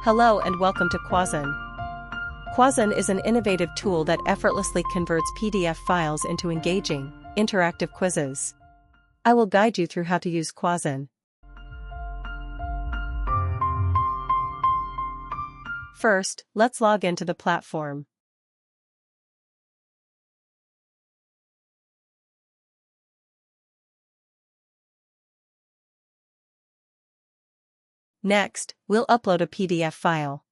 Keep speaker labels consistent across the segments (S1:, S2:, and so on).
S1: Hello and welcome to Quazon. Quazon is an innovative tool that effortlessly converts PDF files into engaging, interactive quizzes. I will guide you through how to use Quazon. First, let's log into the platform. Next, we'll upload a PDF file.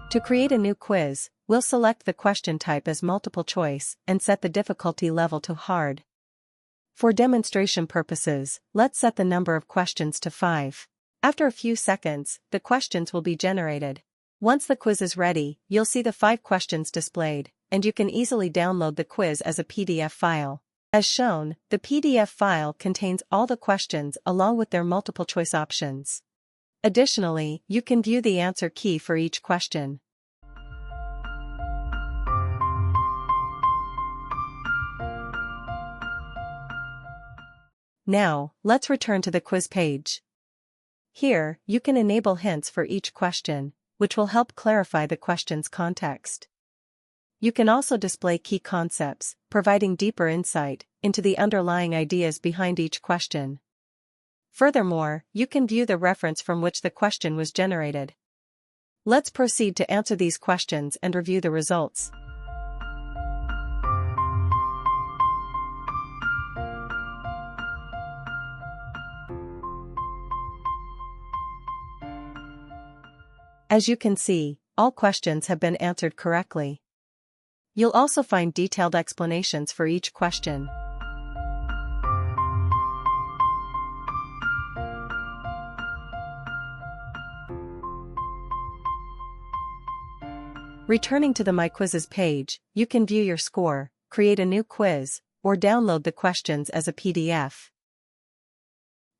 S1: To create a new quiz, we'll select the question type as multiple choice and set the difficulty level to hard. For demonstration purposes, let's set the number of questions to 5. After a few seconds, the questions will be generated. Once the quiz is ready, you'll see the 5 questions displayed, and you can easily download the quiz as a PDF file. As shown, the PDF file contains all the questions along with their multiple choice options. Additionally, you can view the answer key for each question. Now, let's return to the quiz page. Here, you can enable hints for each question, which will help clarify the question's context. You can also display key concepts, providing deeper insight into the underlying ideas behind each question. Furthermore, you can view the reference from which the question was generated. Let's proceed to answer these questions and review the results. As you can see, all questions have been answered correctly. You'll also find detailed explanations for each question. Returning to the My Quizzes page, you can view your score, create a new quiz, or download the questions as a PDF.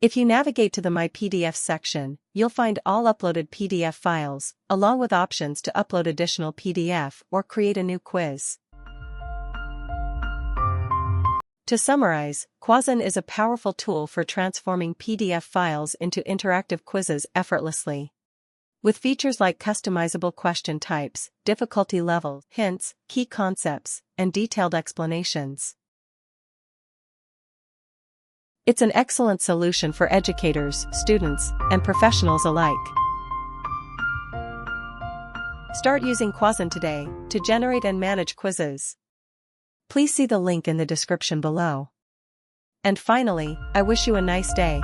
S1: If you navigate to the My PDF section, you'll find all uploaded PDF files, along with options to upload additional PDF or create a new quiz. To summarize, Quazon is a powerful tool for transforming PDF files into interactive quizzes effortlessly. With features like customizable question types, difficulty levels, hints, key concepts, and detailed explanations. It's an excellent solution for educators, students, and professionals alike. Start using Quazon today to generate and manage quizzes. Please see the link in the description below. And finally, I wish you a nice day.